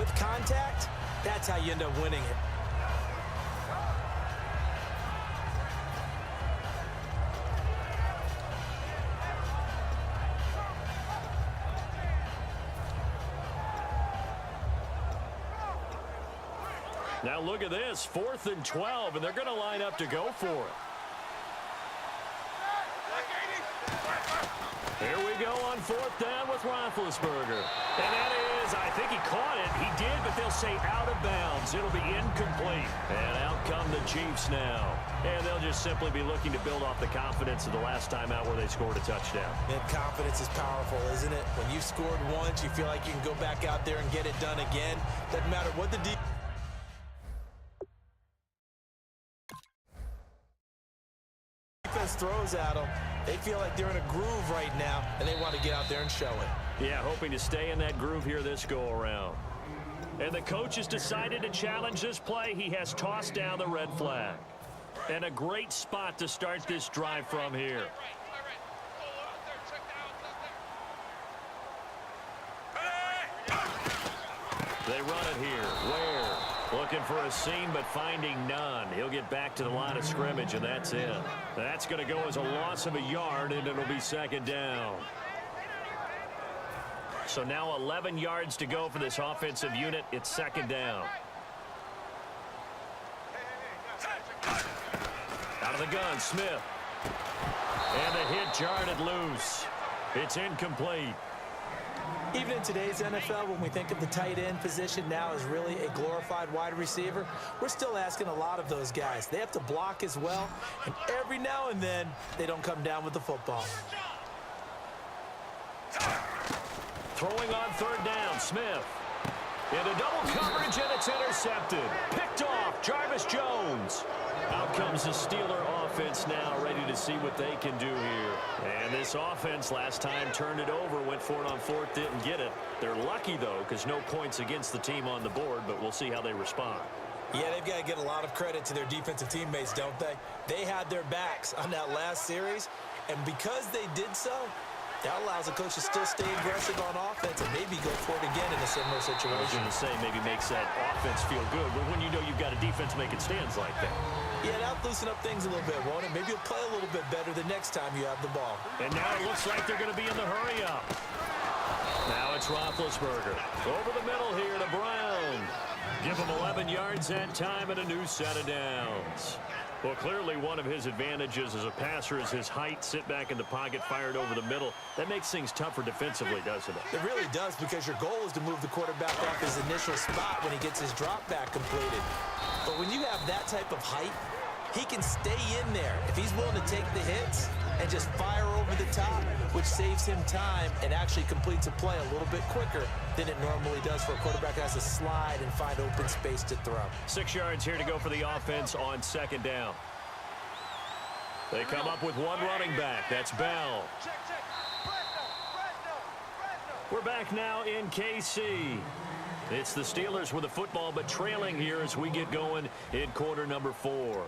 with contact, that's how you end up winning it. Now look at this, 4th and 12, and they're going to line up to go for it. Here we go on 4th down with Roethlisberger. And that is, I think he caught it. He did, but they'll say out of bounds. It'll be incomplete. And out come the Chiefs now. And they'll just simply be looking to build off the confidence of the last time out where they scored a touchdown. And confidence is powerful, isn't it? When you've scored once, you feel like you can go back out there and get it done again. Doesn't matter what the defense throws at them. They feel like they're in a groove right now, and they want to get out there and show it. Yeah, hoping to stay in that groove here this go-around. And the coach has decided to challenge this play. He has tossed down the red flag. And a great spot to start this drive from here. They run it here. Ware looking for a seam, but finding none. He'll get back to the line of scrimmage, and that's it. That's going to go as a loss of a yard, and it'll be 2nd down. So now 11 yards to go for this offensive unit. It's 2nd down. Out of the gun, Smith. And the hit jarred it loose. It's incomplete. Even in today's NFL, when we think of the tight end position now as really a glorified wide receiver, we're still asking a lot of those guys. They have to block as well, and every now and then, they don't come down with the football. Throwing on 3rd down, Smith. Into double coverage, and it's intercepted. Picked off, Jarvis Jones. Out comes the Steeler offense now, ready to see what they can do here. And this offense last time turned it over, went for it on 4th, didn't get it. They're lucky, though, because no points against the team on the board, but we'll see how they respond. Yeah, they've got to get a lot of credit to their defensive teammates, don't they? They had their backs on that last series, and because they did so, that allows the coach to still stay aggressive on offense and maybe go for it again in a similar situation. I was going to say maybe makes that offense feel good, but when you know you've got a defense making stands like that. Yeah, that'll loosen up things a little bit, won't it? Maybe you'll play a little bit better the next time you have the ball. And now it looks like they're going to be in the hurry-up. Now it's Roethlisberger. Over the middle here to Brown. Give him 11 yards that time and a new set of downs. Well, clearly one of his advantages as a passer is his height. Sit back in the pocket, fired over the middle. That makes things tougher defensively, doesn't it? It really does, because your goal is to move the quarterback off his initial spot when he gets his drop back completed. But when you have that type of height, he can stay in there if he's willing to take the hits and just fire over the top, which saves him time and actually completes a play a little bit quicker than it normally does for a quarterback that has to slide and find open space to throw. 6 yards here to go for the offense on 2nd down. They come up with one running back. That's Bell. We're back now in KC. It's the Steelers with the football, but trailing here as we get going in quarter number 4.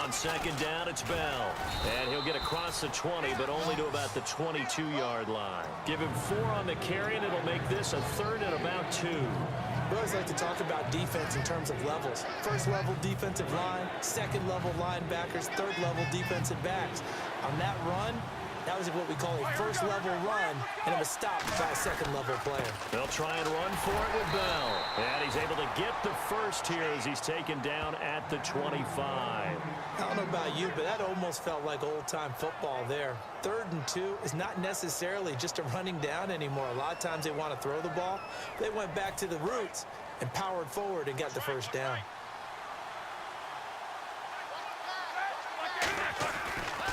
On 2nd down, it's Bell. And he'll get across the 20, but only to about the 22-yard line. Give him 4 on the carry, and it'll make this a 3rd and about 2. We always like to talk about defense in terms of levels. 1st level defensive line, 2nd level linebackers, 3rd level defensive backs. On that run, that was what we call a 1st level run, and it was stopped by a 2nd level player. They'll try and run for it with Bell. And he's able to get the first here as he's taken down at the 25. I don't know about you, but that almost felt like old-time football there. 3rd and 2 is not necessarily just a running down anymore. A lot of times they want to throw the ball. They went back to the roots and powered forward and got the first down.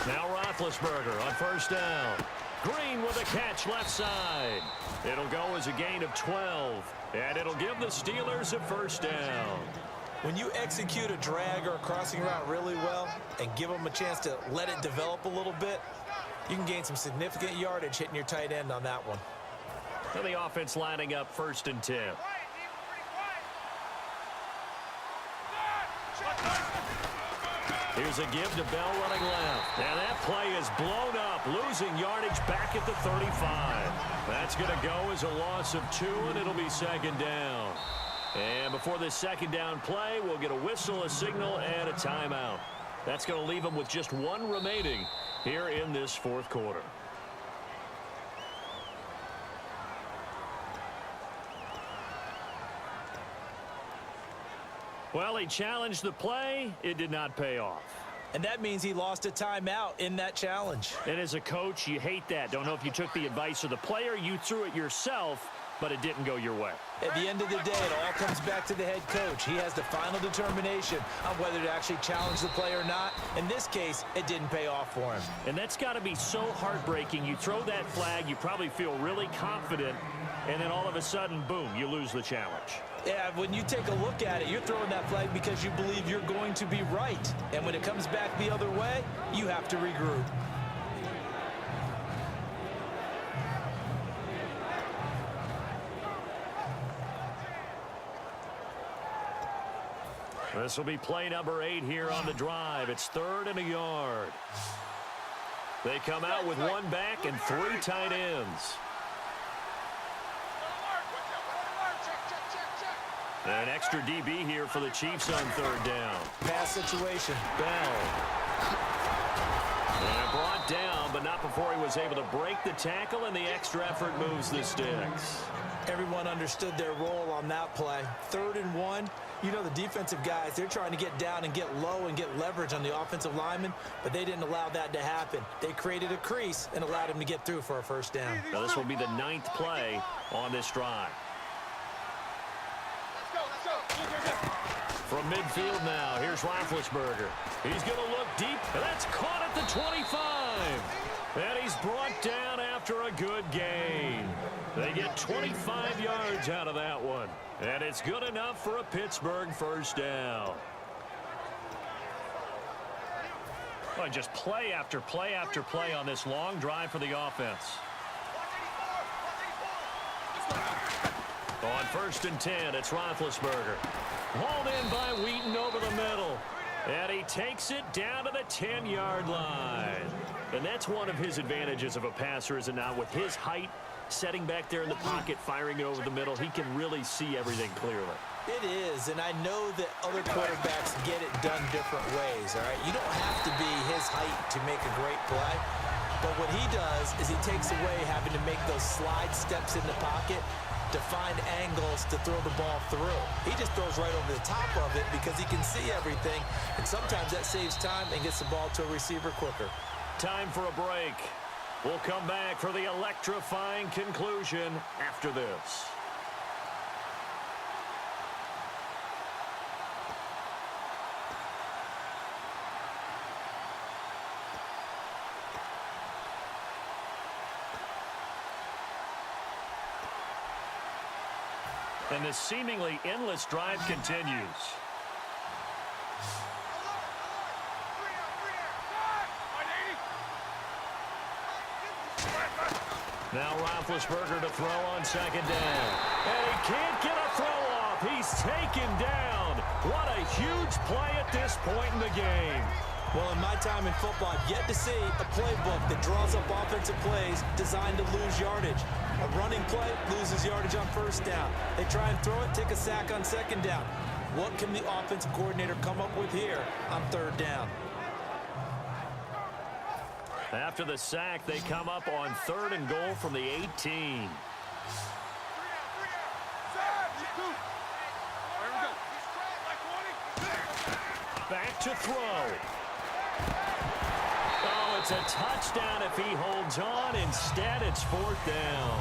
Now Roethlisberger on 1st down. Green with a catch left side. It'll go as a gain of 12. And it'll give the Steelers a 1st down. When you execute a drag or a crossing route really well and give them a chance to let it develop a little bit, You can gain some significant yardage hitting your tight end on that one. And the offense lining up 1st and 10. Here's a give to Bell running left. And that play is blown up, losing yardage back at the 35. That's going to go as a loss of 2, and it'll be 2nd down. And before this 2nd down play, we'll get a whistle, a signal, and a timeout. That's going to leave them with just 1 remaining here in this 4th quarter. Well, he challenged the play. It did not pay off. And that means he lost a timeout in that challenge. And as a coach, you hate that. Don't know if you took the advice of the player, you threw it yourself, but it didn't go your way. At the end of the day, it all comes back to the head coach. He has the final determination on whether to actually challenge the play or not. In this case, it didn't pay off for him. And that's got to be so heartbreaking. You throw that flag, you probably feel really confident, and then all of a sudden, boom, you lose the challenge. Yeah, when you take a look at it, you're throwing that flag because you believe you're going to be right. And when it comes back the other way, you have to regroup. This will be play number 8 here on the drive. It's 3rd and a yard. They come out with 1 back and 3 tight ends. An extra DB here for the Chiefs on 3rd down. Pass situation. Bell. And brought down, but not before he was able to break the tackle, and the extra effort moves the sticks. Everyone understood their role on that play. 3rd and 1. You know, the defensive guys, they're trying to get down and get low and get leverage on the offensive lineman, but they didn't allow that to happen. They created a crease and allowed him to get through for a 1st down. Now this will be the 9th play on this drive. From midfield now, here's Roethlisberger. He's going to look deep, and that's caught at the 25. And he's brought down after a good gain. They get 25 yards out of that one. And it's good enough for a Pittsburgh 1st down. Well, just play after play after play on this long drive for the offense. On 1st and 10, it's Roethlisberger. Hauled in by Wheaton over the middle. And he takes it down to the 10-yard line. And that's one of his advantages of a passer, is it not? With his height, setting back there in the pocket, firing it over the middle, he can really see everything clearly. It is, and I know that other quarterbacks get it done different ways, all right? You don't have to be his height to make a great play. But what he does is he takes away having to make those slide steps in the pocket to find angles to throw the ball through. He just throws right over the top of it because he can see everything, and sometimes that saves time and gets the ball to a receiver quicker. Time for a break. We'll come back for the electrifying conclusion after this. And this seemingly endless drive continues. Now Roethlisberger to throw on 2nd down. And he can't get a throw off. He's taken down. What a huge play at this point in the game. Well, in my time in football, I've yet to see a playbook that draws up offensive plays designed to lose yardage. A running play loses yardage on 1st down. They try and throw it, take a sack on 2nd down. What can the offensive coordinator come up with here on 3rd down? After the sack, they come up on 3rd and goal from the 18. Back to throw. Oh, it's a touchdown if he holds on. Instead, it's 4th down.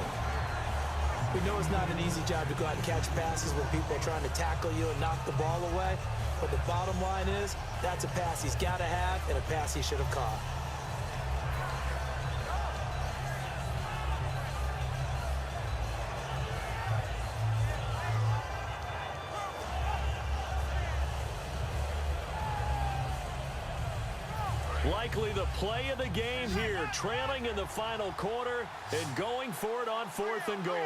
We know it's not an easy job to go out and catch passes when people are trying to tackle you and knock the ball away. But the bottom line is, that's a pass he's got to have and a pass he should have caught. Likely the play of the game here, trailing in the final quarter and going for it on 4th and goal.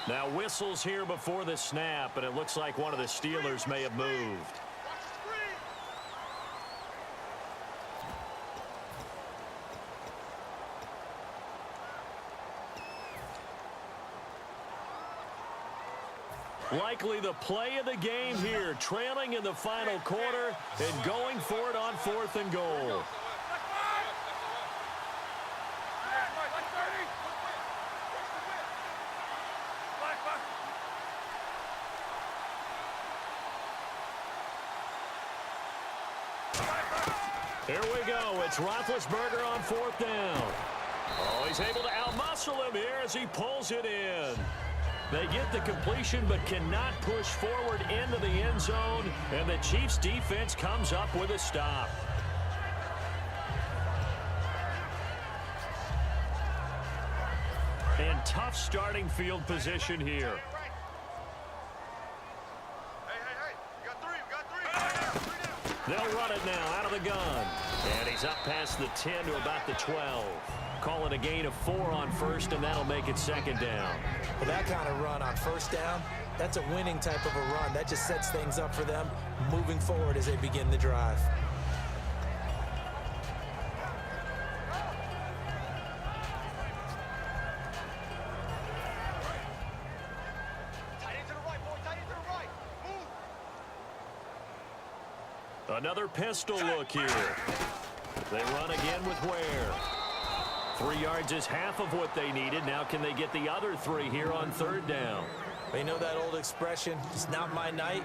Now whistles here before the snap, and it looks like one of the Steelers may have moved. Likely the play of the game here, trailing in the final quarter and going for it on 4th and goal. Here we go. It's Roethlisberger on 4th down. Oh, he's able to outmuscle him here as he pulls it in. They get the completion but cannot push forward into the end zone, and the Chiefs defense comes up with a stop. And tough starting field position here. They'll run it now out of the gun. And he's up past the 10 to about the 12. Call it a gain of 4 on 1st, and that'll make it 2nd down. Well, that kind of run on 1st down, that's a winning type of a run. That just sets things up for them moving forward as they begin the drive. Another pistol look here. They run again with Ware. 3 yards is half of what they needed. Now can they get the other 3 here on 3rd down? They know that old expression, it's not my night.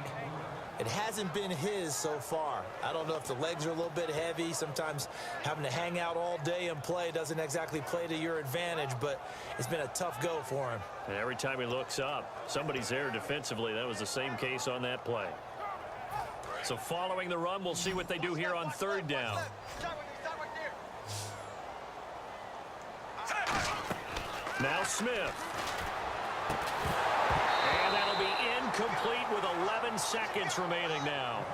It hasn't been his so far. I don't know if the legs are a little bit heavy. Sometimes having to hang out all day and play doesn't exactly play to your advantage, but it's been a tough go for him. And every time he looks up, somebody's there defensively. That was the same case on that play. So following the run, we'll see what they do here on 3rd down. Now Smith. And that'll be incomplete with 11 seconds remaining now.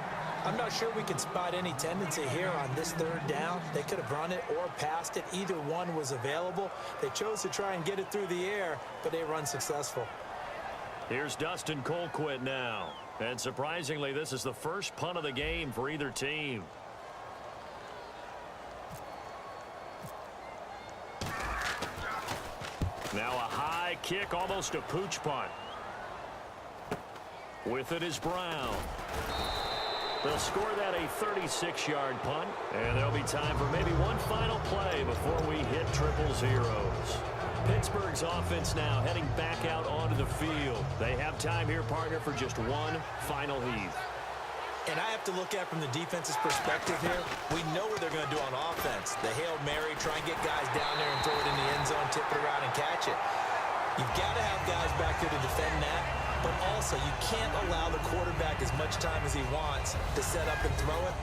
I'm not sure we can spot any tendency here on this 3rd down. They could have run it or passed it. Either one was available. They chose to try and get it through the air, but they run successful. Here's Dustin Colquitt now. And surprisingly, this is the first punt of the game for either team. Now a high kick, almost a pooch punt. With it is Brown. They'll score that a 36-yard punt, and there'll be time for maybe one final play before we hit triple zeros. Pittsburgh's offense now heading back out onto the field. They have time here, partner, for just one final heave. And I have to look at from the defense's perspective here. We know what they're going to do on offense. The Hail Mary, try and get guys down there and throw it in the end zone, tip it around and catch it. You've got to have guys back there to defend that, but also you can't allow the quarterback as much time as he wants to set up and throw it.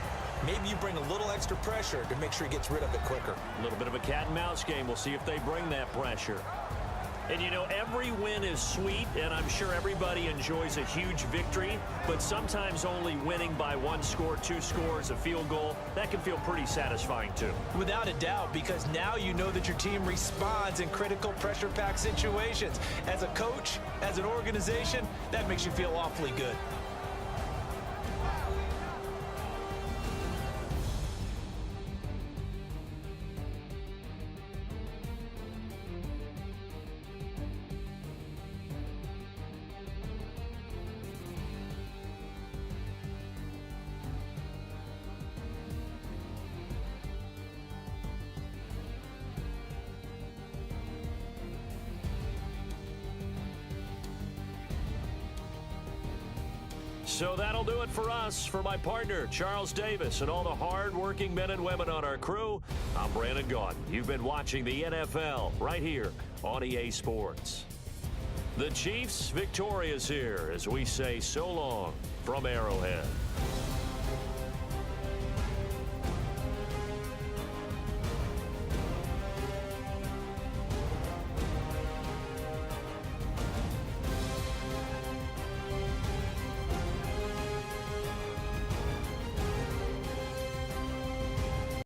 Maybe you bring a little extra pressure to make sure he gets rid of it quicker. A little bit of a cat and mouse game. We'll see if they bring that pressure. And, you know, every win is sweet, and I'm sure everybody enjoys a huge victory, but sometimes only winning by 1 score, 2 scores, a field goal, that can feel pretty satisfying too. Without a doubt, because now you know that your team responds in critical pressure-packed situations. As a coach, as an organization, that makes you feel awfully good. So that'll do it for us. For my partner, Charles Davis, and all the hard-working men and women on our crew, I'm Brandon Gaudin. You've been watching the NFL right here on EA Sports. The Chiefs victorious here as we say so long from Arrowhead.